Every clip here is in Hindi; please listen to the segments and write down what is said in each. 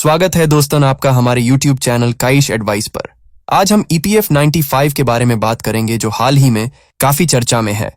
स्वागत है दोस्तों आपका हमारे YouTube चैनल काइश एडवाइस पर। आज हम EPF 95 के बारे में बात करेंगे जो हाल ही में काफी चर्चा में है।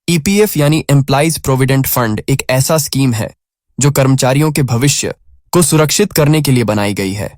EPF यानी एम्प्लॉइज प्रोविडेंट फंड एक ऐसा स्कीम है जो कर्मचारियों के भविष्य को सुरक्षित करने के लिए बनाई गई है।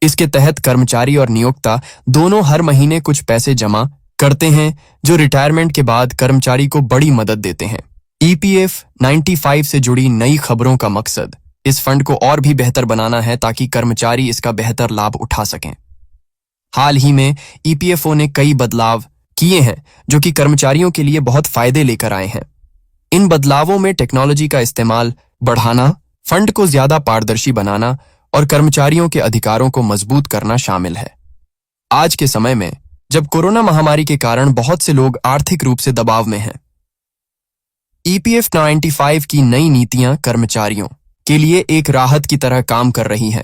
इसके तहत कर्मचारी और नियोक्ता दोनों हर महीने कुछ पैसे जमा करते हैं जो रिटायरमेंट के बाद कर्मचारी को बड़ी मदद देते हैं। EPF 95 से जुड़ी नई खबरों का मकसद इस फंड को और भी बेहतर बनाना है ताकि कर्मचारी इसका बेहतर लाभ उठा सकें। हाल ही में EPFO ने कई बदलाव किए हैं जो कि कर्मचारियों के लिए बहुत फायदे लेकर आए हैं। इन बदलावों में टेक्नोलॉजी का इस्तेमाल बढ़ाना, फंड को ज्यादा पारदर्शी बनाना और कर्मचारियों के अधिकारों को मजबूत करना शामिल है। आज के समय में जब कोरोना महामारी के कारण बहुत से लोग आर्थिक रूप से दबाव में हैं, EPF 95 की नई नीतियां कर्मचारियों के लिए एक राहत की तरह काम कर रही हैं।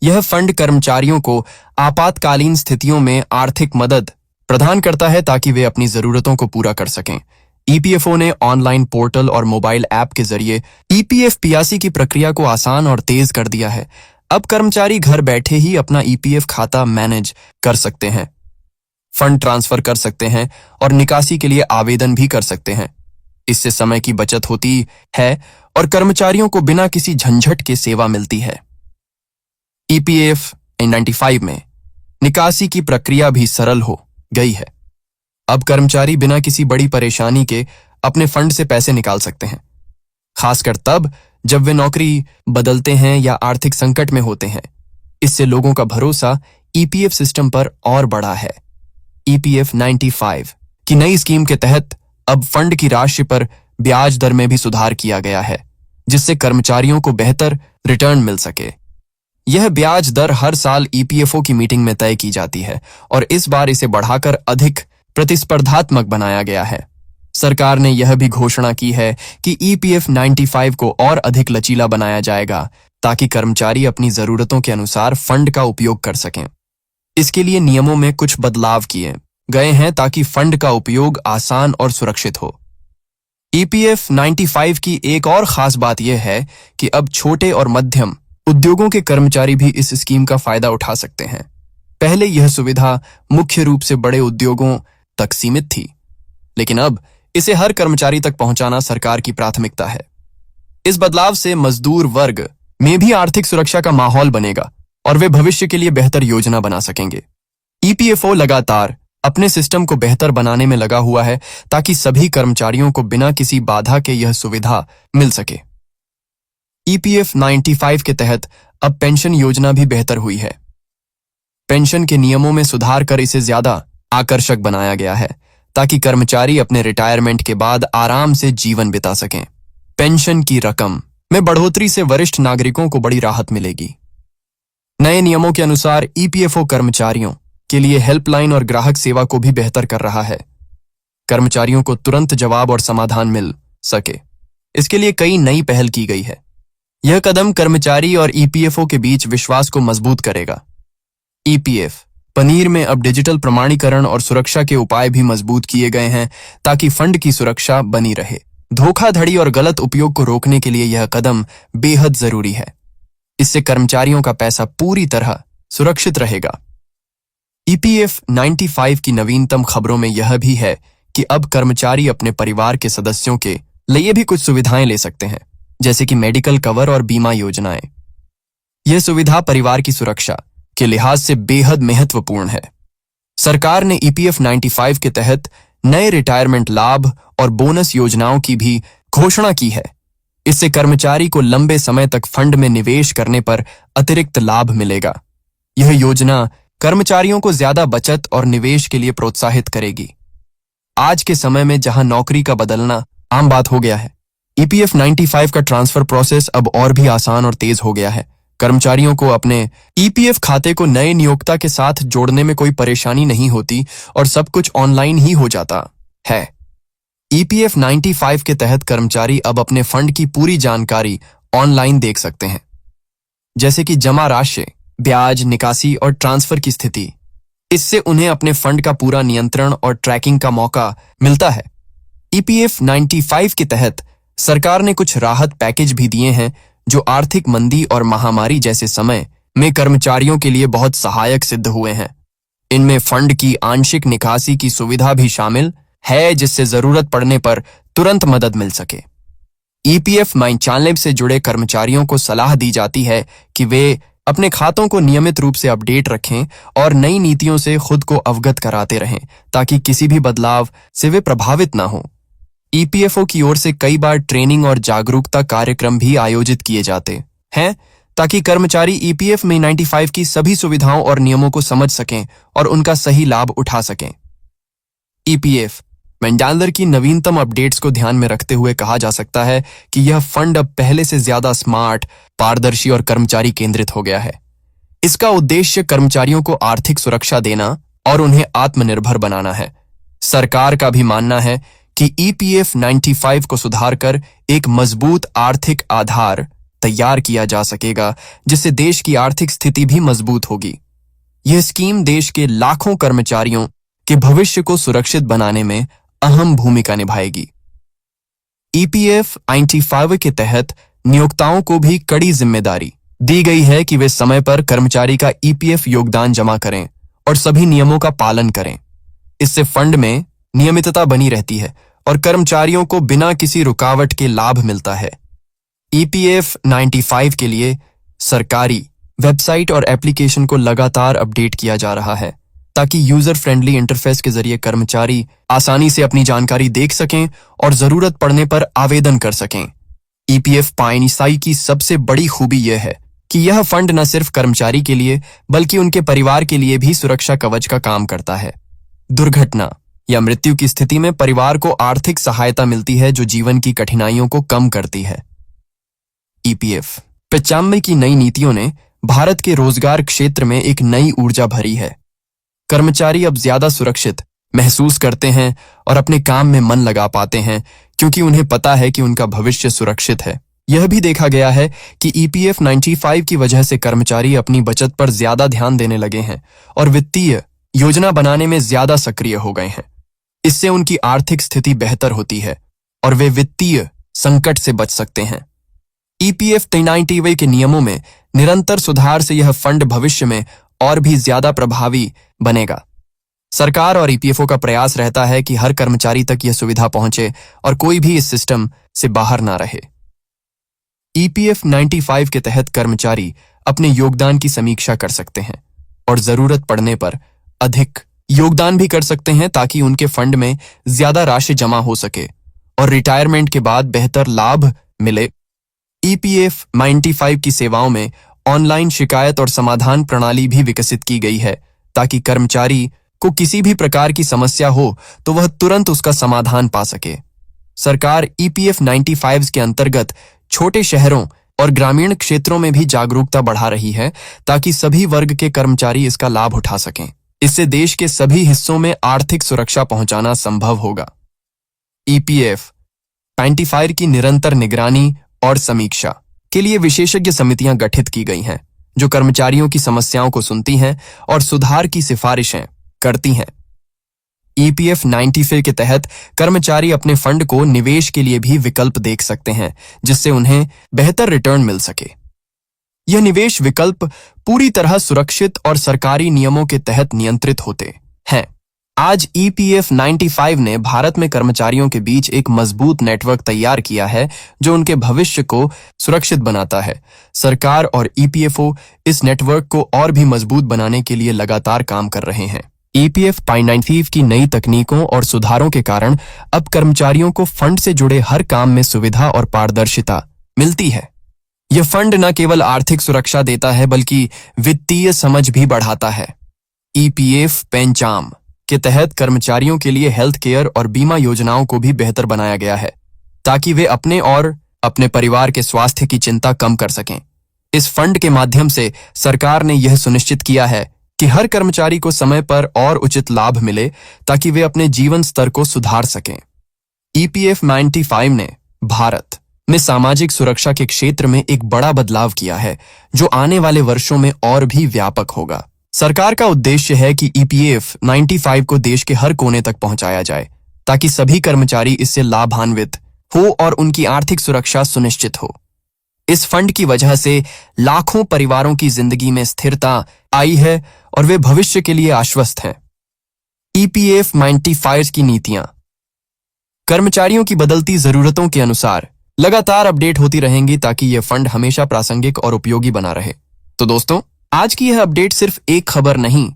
यह फंड कर्मचारियों को आपातकालीन स्थितियों में आर्थिक मदद प्रदान करता है ताकि वे अपनी जरूरतों को पूरा कर सकें। EPFO ने ऑनलाइन पोर्टल और मोबाइल ऐप के जरिए EPF 85 की प्रक्रिया को आसान और तेज कर दिया है। अब कर्मचारी घर बैठे ही अपना EPF खाता मैनेज कर सकते हैं, फंड ट्रांसफर कर सकते हैं और निकासी के लिए आवेदन भी कर सकते हैं। इससे समय की बचत होती है और कर्मचारियों को बिना किसी झंझट के सेवा मिलती है। EPF 95 में निकासी की प्रक्रिया भी सरल हो गई है। अब कर्मचारी बिना किसी बड़ी परेशानी के अपने फंड से पैसे निकाल सकते हैं, खासकर तब जब वे नौकरी बदलते हैं या आर्थिक संकट में होते हैं। इससे लोगों का भरोसा EPF सिस्टम पर और बढ़ा है। EPF 95 की नई स्कीम के तहत अब फंड की राशि पर ब्याज दर में भी सुधार किया गया है, जिससे कर्मचारियों को बेहतर रिटर्न मिल सके। यह ब्याज दर हर साल EPFO की मीटिंग में तय की जाती है और इस बार इसे बढ़ाकर अधिक प्रतिस्पर्धात्मक बनाया गया है। सरकार ने यह भी घोषणा की है कि EPF 95 को और अधिक लचीला बनाया जाएगा ताकि कर्मचारी अपनी जरूरतों के अनुसार फंड का उपयोग कर सकें। इसके लिए नियमों में कुछ बदलाव किए गए हैं ताकि फंड का उपयोग आसान और सुरक्षित हो। EPF 95 की एक और खास बात यह है कि अब छोटे और मध्यम उद्योगों के कर्मचारी भी इस स्कीम का फायदा उठा सकते हैं। पहले यह सुविधा मुख्य रूप से बड़े उद्योगों तक सीमित थी, लेकिन अब इसे हर कर्मचारी तक पहुंचाना सरकार की प्राथमिकता है। इस बदलाव से मजदूर वर्ग में भी आर्थिक सुरक्षा का माहौल बनेगा और वे भविष्य के लिए बेहतर योजना बना सकेंगे। EPFO लगातार अपने सिस्टम को बेहतर बनाने में लगा हुआ है ताकि सभी कर्मचारियों को बिना किसी बाधा के यह सुविधा मिल सके। EPF 95 के तहत अब पेंशन योजना भी बेहतर हुई है। पेंशन के नियमों में सुधार कर इसे ज्यादा आकर्षक बनाया गया है ताकि कर्मचारी अपने रिटायरमेंट के बाद आराम से जीवन बिता सकें। पेंशन की रकम में बढ़ोतरी से वरिष्ठ नागरिकों को बड़ी राहत मिलेगी। नए नियमों के अनुसार EPFO कर्मचारियों के लिए हेल्पलाइन और ग्राहक सेवा को भी बेहतर कर रहा है। कर्मचारियों को तुरंत जवाब और समाधान मिल सके, इसके लिए कई नई पहल की गई है। यह कदम कर्मचारी और EPFO के बीच विश्वास को मजबूत करेगा। EPF पनीर में अब डिजिटल प्रमाणीकरण और सुरक्षा के उपाय भी मजबूत किए गए हैं ताकि फंड की सुरक्षा बनी रहे। धोखाधड़ी और गलत उपयोग को रोकने के लिए यह कदम बेहद जरूरी है। इससे कर्मचारियों का पैसा पूरी तरह सुरक्षित रहेगा। EPF 95 की नवीनतम खबरों में यह भी है कि अब कर्मचारी अपने परिवार के सदस्यों के लिए भी कुछ सुविधाएं ले सकते हैं, जैसे कि मेडिकल कवर और बीमा योजनाएं। यह सुविधा परिवार की सुरक्षा के लिहाज से बेहद महत्वपूर्ण है। सरकार ने EPF 95 के तहत नए रिटायरमेंट लाभ और बोनस योजनाओं की भी घोषणा की है। इससे कर्मचारी को लंबे समय तक फंड में निवेश करने पर अतिरिक्त लाभ मिलेगा। यह योजना कर्मचारियों को ज्यादा बचत और निवेश के लिए प्रोत्साहित करेगी। आज के समय में जहां नौकरी का बदलना आम बात हो गया है, EPF 95 का ट्रांसफर प्रोसेस अब और भी आसान और तेज हो गया है। कर्मचारियों को अपने EPF खाते को नए नियोक्ता के साथ जोड़ने में कोई परेशानी नहीं होती और सब कुछ ऑनलाइन ही हो जाता है। EPF 95 के तहत कर्मचारी अब अपने फंड की पूरी जानकारी ऑनलाइन देख सकते हैं, जैसे कि जमा राशि, ब्याज, निकासी और ट्रांसफर की स्थिति। इससे उन्हें अपने फंड का पूरा नियंत्रण और ट्रैकिंग का मौका मिलता है। EPF 95 के तहत सरकार ने कुछ राहत पैकेज भी दिए हैं जो आर्थिक मंदी और महामारी जैसे समय में कर्मचारियों के लिए बहुत सहायक सिद्ध हुए हैं। इनमें फंड की आंशिक निकासी की सुविधा भी शामिल है, जिससे जरूरत पड़ने पर तुरंत मदद मिल सके। ईपीएफ माइचालनेब से जुड़े कर्मचारियों को सलाह दी जाती है कि वे अपने खातों को नियमित रूप से अपडेट रखें और नई नीतियों से खुद को अवगत कराते रहें, ताकि किसी भी बदलाव से वे प्रभावित ना हों। ईपीएफओ की ओर से कई बार ट्रेनिंग और जागरूकता कार्यक्रम भी आयोजित किए जाते हैं, ताकि कर्मचारी ईपीएफ में 95 की सभी सुविधाओं और नियमों को समझ सकें और उनका सही लाभ उठा सकें। ईपीएफ मैंडालर की नवीनतम अपडेट्स को ध्यान में रखते हुए कहा जा सकता है कि यह फंड अब पहले से ज्यादा स्मार्ट, पारदर्शी और कर्मचारी केंद्रित हो गया है। इसका उद्देश्य कर्मचारियों को आर्थिक सुरक्षा देना और उन्हें आत्मनिर्भर बनाना है। सरकार का भी मानना है कि ईपीएफ 95 को सुधारकर एक मजबूत आर्थिक आधार तैयार किया जा सकेगा, जिससे देश की आर्थिक स्थिति भी मजबूत होगी। यह स्कीम देश के लाखों कर्मचारियों के भविष्य को सुरक्षित बनाने में अहम भूमिका निभाएगी। ईपीएफ 95 के तहत नियोक्ताओं को भी कड़ी जिम्मेदारी दी गई है कि वे समय पर कर्मचारी का ईपीएफ योगदान जमा करें और सभी नियमों का पालन करें। इससे फंड में नियमितता बनी रहती है और कर्मचारियों को बिना किसी रुकावट के लाभ मिलता है। ईपीएफ 95 के लिए सरकारी वेबसाइट और एप्लीकेशन को लगातार अपडेट किया जा रहा है, ताकि यूजर फ्रेंडली इंटरफेस के जरिए कर्मचारी आसानी से अपनी जानकारी देख सकें और जरूरत पड़ने पर आवेदन कर सकें। ईपीएफ 95 की सबसे बड़ी खूबी यह है कि यह फंड न सिर्फ कर्मचारी के लिए बल्कि उनके परिवार के लिए भी सुरक्षा कवच का काम करता है। दुर्घटना या मृत्यु की स्थिति में परिवार को आर्थिक सहायता मिलती है, जो जीवन की कठिनाइयों को कम करती है। ईपीएफ 95 की नई नीतियों ने भारत के रोजगार क्षेत्र में एक नई ऊर्जा भरी है। कर्मचारी अब ज्यादा सुरक्षित महसूस करते हैं और अपने काम में मन लगा पाते हैं, क्योंकि उन्हें पता है कि उनका भविष्य सुरक्षित है। यह भी देखा गया है कि ईपीएफ 95 की वजह से कर्मचारी अपनी बचत पर ज्यादा ध्यान देने लगे हैं और वित्तीय योजना बनाने में ज्यादा सक्रिय हो गए हैं। इससे उनकी आर्थिक स्थिति बेहतर होती है और वे वित्तीय संकट से बच सकते हैं। ईपीएफ 95 के नियमों में निरंतर सुधार से यह फंड भविष्य में और भी ज्यादा प्रभावी बनेगा। सरकार और ईपीएफओ का प्रयास रहता है कि हर कर्मचारी तक यह सुविधा पहुंचे और कोई भी इस सिस्टम से बाहर ना रहे। ईपीएफ 95 के तहत कर्मचारी अपने योगदान की समीक्षा कर सकते हैं और जरूरत पड़ने पर अधिक योगदान भी कर सकते हैं, ताकि उनके फंड में ज्यादा राशि जमा हो सके और रिटायरमेंट के बाद बेहतर लाभ मिले। ईपीएफ 95 की सेवाओं में ऑनलाइन शिकायत और समाधान प्रणाली भी विकसित की गई है, ताकि कर्मचारी को किसी भी प्रकार की समस्या हो तो वह तुरंत उसका समाधान पा सके। सरकार ईपीएफ 95 के अंतर्गत छोटे शहरों और ग्रामीण क्षेत्रों में भी जागरूकता बढ़ा रही है, ताकि सभी वर्ग के कर्मचारी इसका लाभ उठा सकें। इससे देश के सभी हिस्सों में आर्थिक सुरक्षा पहुंचाना संभव होगा। ईपीएफ 95 की निरंतर निगरानी और समीक्षा के लिए विशेषज्ञ समितियां गठित की गई हैं, जो कर्मचारियों की समस्याओं को सुनती हैं और सुधार की सिफारिशें करती हैं। ईपीएफ 95 के तहत कर्मचारी अपने फंड को निवेश के लिए भी विकल्प देख सकते हैं, जिससे उन्हें बेहतर रिटर्न मिल सके। यह निवेश विकल्प पूरी तरह सुरक्षित और सरकारी नियमों के तहत नियंत्रित होते हैं। आज ईपीएफ 95 ने भारत में कर्मचारियों के बीच एक मजबूत नेटवर्क तैयार किया है, जो उनके भविष्य को सुरक्षित बनाता है। सरकार और ईपीएफओ इस नेटवर्क को और भी मजबूत बनाने के लिए लगातार काम कर रहे हैं। ईपीएफ 95 की नई तकनीकों और सुधारों के कारण अब कर्मचारियों को फंड से जुड़े हर काम में सुविधा और पारदर्शिता मिलती है। यह फंड न केवल आर्थिक सुरक्षा देता है, बल्कि वित्तीय समझ भी बढ़ाता है। ईपीएफ पेंचाम के तहत कर्मचारियों के लिए हेल्थ केयर और बीमा योजनाओं को भी बेहतर बनाया गया है, ताकि वे अपने और अपने परिवार के स्वास्थ्य की चिंता कम कर सकें। इस फंड के माध्यम से सरकार ने यह सुनिश्चित किया है कि हर कर्मचारी को समय पर और उचित लाभ मिले, ताकि वे अपने जीवन स्तर को सुधार सकें। ईपीएफ 95 ने भारत में सामाजिक सुरक्षा के क्षेत्र में एक बड़ा बदलाव किया है, जो आने वाले वर्षों में और भी व्यापक होगा। सरकार का उद्देश्य है कि ईपीएफ 95 को देश के हर कोने तक पहुंचाया जाए, ताकि सभी कर्मचारी इससे लाभान्वित हो और उनकी आर्थिक सुरक्षा सुनिश्चित हो। इस फंड की वजह से लाखों परिवारों की जिंदगी में स्थिरता आई है और वे भविष्य के लिए आश्वस्त हैं। ईपीएफ 95 की नीतियां कर्मचारियों की बदलती जरूरतों के अनुसार लगातार अपडेट होती रहेंगी ताकि यह फंड हमेशा प्रासंगिक और उपयोगी बना रहे। तो दोस्तों, आज की यह अपडेट सिर्फ एक खबर नहीं,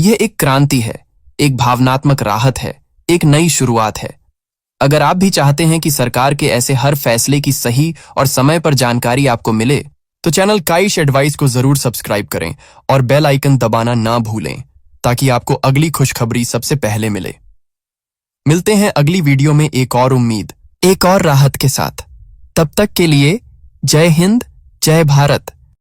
यह एक क्रांति है, एक भावनात्मक राहत है, एक नई शुरुआत है। अगर आप भी चाहते हैं कि सरकार के ऐसे हर फैसले की सही और समय पर जानकारी आपको मिले, तो चैनल काइश एडवाइस को जरूर सब्सक्राइब करें और बेल आइकन दबाना ना भूलें ताकि आपको अगली खुशखबरी सबसे पहले मिले। मिलते हैं अगली वीडियो में एक और उम्मीद, एक और राहत के साथ। तब तक के लिए जय हिंद, जय भारत।